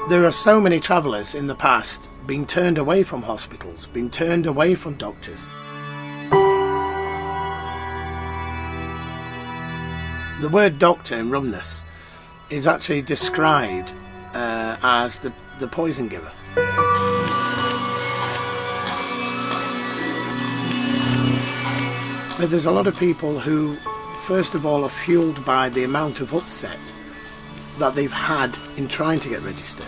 There are so many travellers in the past being turned away from hospitals, being turned away from doctors. The word doctor in Rumness is actually described as the poison giver. But there's a lot of people who, first of all, are fueled by the amount of upset that they've had in trying to get registered.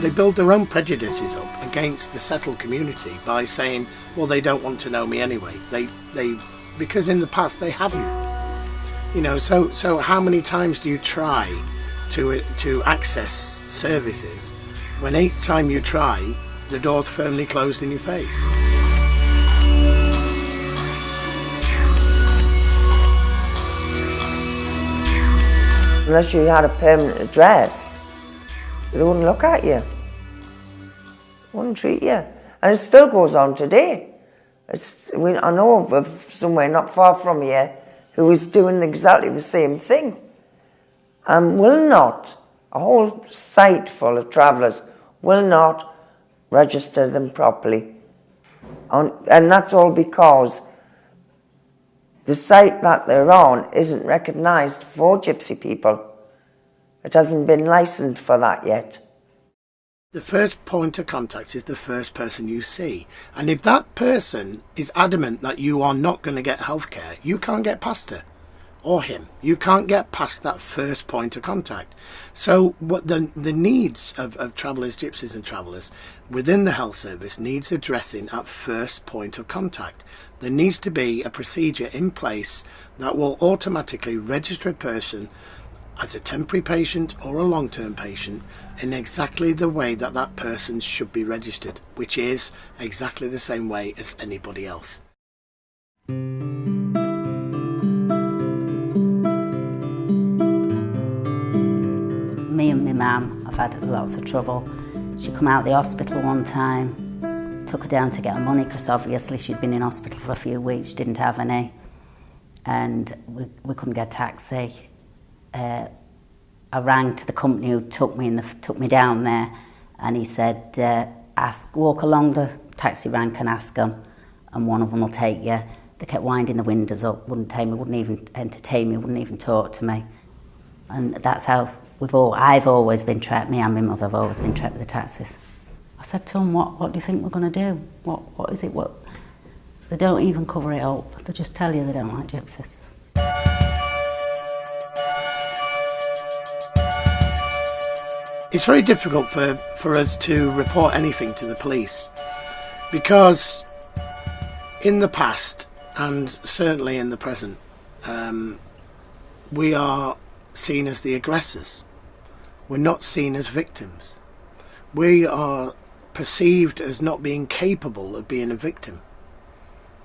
They build their own prejudices up against the settled community by saying, well, they don't want to know me anyway. Because in the past they haven't. You know, so how many times do you try to access services when each time you try, the door's firmly closed in your face? Unless you had a permanent address, they wouldn't look at you. They wouldn't treat you. And it still goes on today. I know of somewhere not far from here who is doing exactly the same thing and will not, a whole site full of travellers, will not register them properly. And that's all because the site that they're on isn't recognised for gypsy people. It hasn't been licensed for that yet. The first point of contact is the first person you see. And if that person is adamant that you are not going to get healthcare, you can't get past her or him. You can't get past that first point of contact. So what the needs of travellers, gypsies and travellers within the health service needs addressing at first point of contact. There needs to be a procedure in place that will automatically register a person as a temporary patient or a long-term patient in exactly the way that that person should be registered, which is exactly the same way as anybody else. Me and my mum have had lots of trouble. She come out of the hospital one time, took her down to get her money because obviously she'd been in hospital for a few weeks, didn't have any, and we couldn't get a taxi. I rang to the company who took me down there, and he said, walk along the taxi rank and ask them, and one of them will take you. They kept winding the windows up, wouldn't take me, wouldn't even entertain me, wouldn't even talk to me. And that's how I've always been trapped, me and my mother have always been trapped with the taxis. I said to them, what do you think we're going to do? What is it? They don't even cover it up. They just tell you they don't like gypsies. It's very difficult for us to report anything to the police because in the past and certainly in the present we are seen as the aggressors. We're not seen as victims. We are perceived as not being capable of being a victim.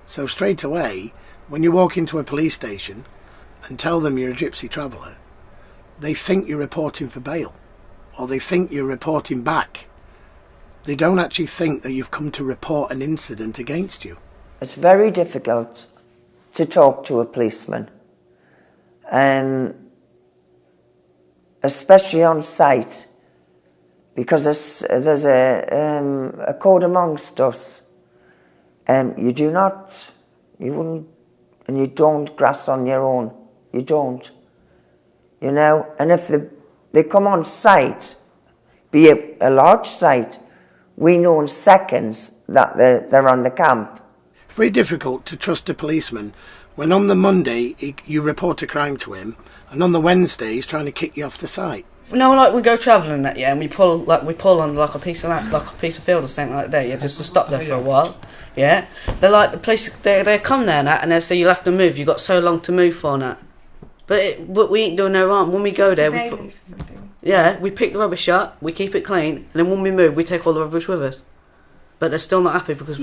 So straight away, when you walk into a police station and tell them you're a gypsy traveller, they think you're reporting for bail, or they think you're reporting back. They don't actually think that you've come to report an incident against you. It's very difficult to talk to a policeman, especially on site, because there's a code amongst us. You don't grass on your own. You don't. You know, and if they come on site, be it a large site, we know in seconds that they're on the camp. It's very difficult to trust a policeman when on the Monday you report a crime to him and on the Wednesday he's trying to kick you off the site. No, like we go travelling that, yeah, and we pull on like a piece of field or something like that, yeah, just to stop there for a while, yeah. They're like the police, they come there and that, and they say you'll have to move. You've got so long to move for that. But we ain't doing no harm. When we go there, we pick the rubbish up, we keep it clean, and then when we move, we take all the rubbish with us. But they're still not happy because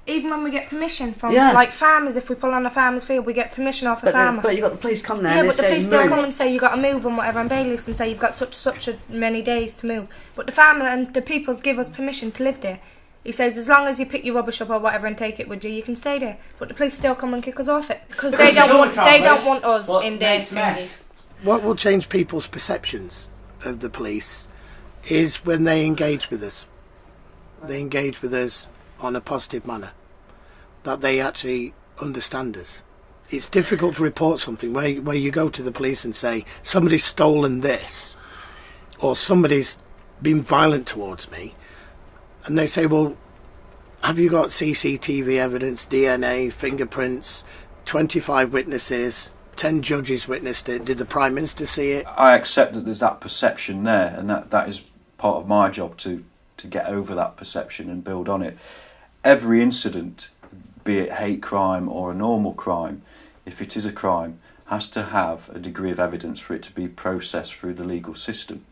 even when we get permission from, like farmers, if we pull on a farmer's field, we get permission off a farmer. But you got the police come there. Yeah, but the police still come and say you got to move and whatever, and bailiffs and say you've got such many days to move. But the farmer and the peoples give us permission to live there. He says, as long as you pick your rubbish up or whatever and take it with you, you can stay there. But the police still come and kick us off it because they don't want us in their thingy. What will change people's perceptions of the police is when they engage with us. They engage with us on a positive manner, that they actually understand us. It's difficult to report something where you go to the police and say, somebody's stolen this, or somebody's been violent towards me, and they say, well, have you got CCTV evidence, DNA, fingerprints, 25 witnesses, 10 judges witnessed it, did the Prime Minister see it? I accept that there's that perception there, and that is part of my job to get over that perception and build on it. Every incident, be it hate crime or a normal crime, if it is a crime, has to have a degree of evidence for it to be processed through the legal system.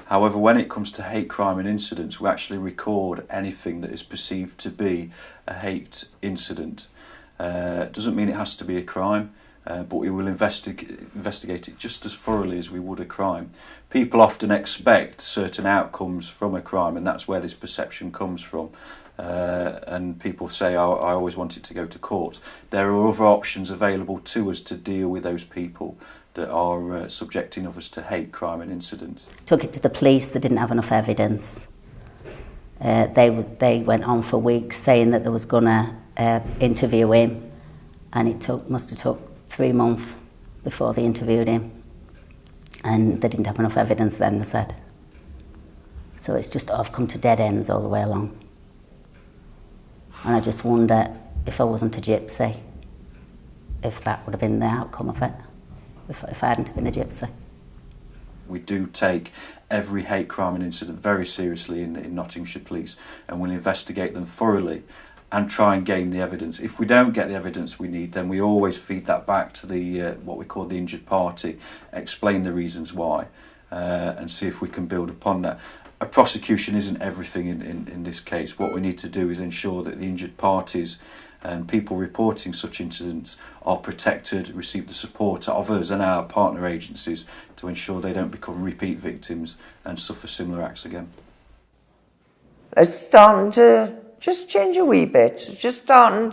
However, when it comes to hate crime and incidents, we actually record anything that is perceived to be a hate incident. It doesn't mean it has to be a crime, but we will investigate it just as thoroughly as we would a crime. People often expect certain outcomes from a crime, and that's where this perception comes from. And people say, oh, I always want it to go to court. There are other options available to us to deal with those people that are subjecting others to hate crime and incidents. Took it to the police, they didn't have enough evidence. They went on for weeks saying that they was going to interview him, and it must have took 3 months before they interviewed him, and they didn't have enough evidence then, they said. So it's just I've come to dead ends all the way along. And I just wonder if I wasn't a gypsy, if that would have been the outcome of it, if I hadn't been a gypsy. We do take every hate crime and incident very seriously in Nottinghamshire Police, and we'll investigate them thoroughly and try and gain the evidence. If we don't get the evidence we need, then we always feed that back to the what we call the injured party, explain the reasons why, and see if we can build upon that. A prosecution isn't everything in this case. What we need to do is ensure that the injured parties and people reporting such incidents are protected, receive the support of us and our partner agencies to ensure they don't become repeat victims and suffer similar acts again. It's starting to just change a wee bit. They're starting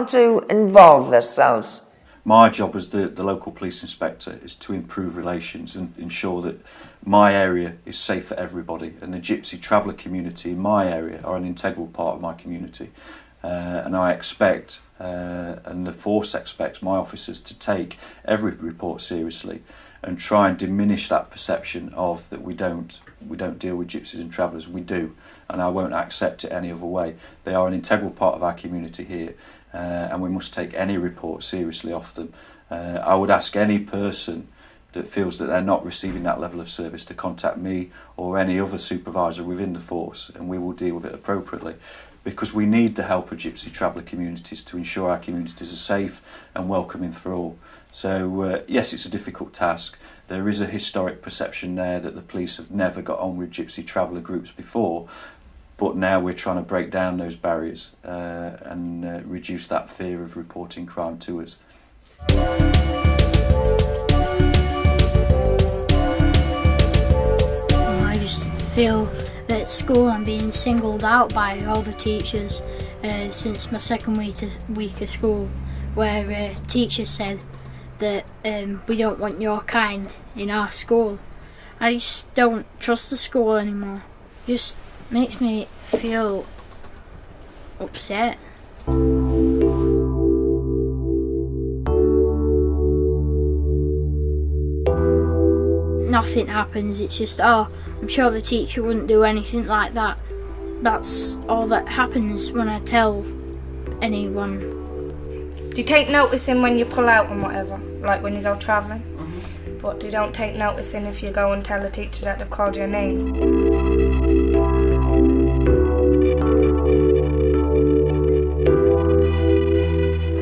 to involve themselves. My job as the local police inspector is to improve relations and ensure that my area is safe for everybody, and the Gypsy traveller community in my area are an integral part of my community. And I expect, and the force expects my officers to take every report seriously and try and diminish that perception of that we don't deal with gypsies and travellers. We do, and I won't accept it any other way. They are an integral part of our community here, and we must take any report seriously off them. I would ask any person that feels that they're not receiving that level of service to contact me or any other supervisor within the force, and we will deal with it appropriately. Because we need the help of gypsy traveller communities to ensure our communities are safe and welcoming for all. So yes, it's a difficult task. There is a historic perception there that the police have never got on with gypsy traveller groups before, but now we're trying to break down those barriers and reduce that fear of reporting crime to us. I just feel that at school I'm being singled out by all the teachers since my second week of school, where teachers said that we don't want your kind in our school. I just don't trust the school anymore. It just makes me feel upset. Nothing happens, it's just, oh, I'm sure the teacher wouldn't do anything like that. That's all that happens when I tell anyone. Do you take notice in when you pull out and whatever, like when you go travelling? Mm-hmm. But you don't take notice in if you go and tell the teacher that they've called your name?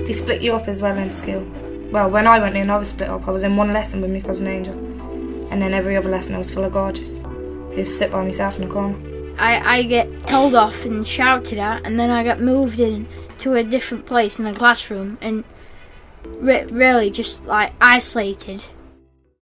They split you up as well in school. Well, when I went in, I was split up. I was in one lesson with my cousin Angel, and then every other lesson I was full of gorgeous, who sit by myself in a corner. I get told off and shouted at, and then I get moved in to a different place in the classroom and really just like isolated.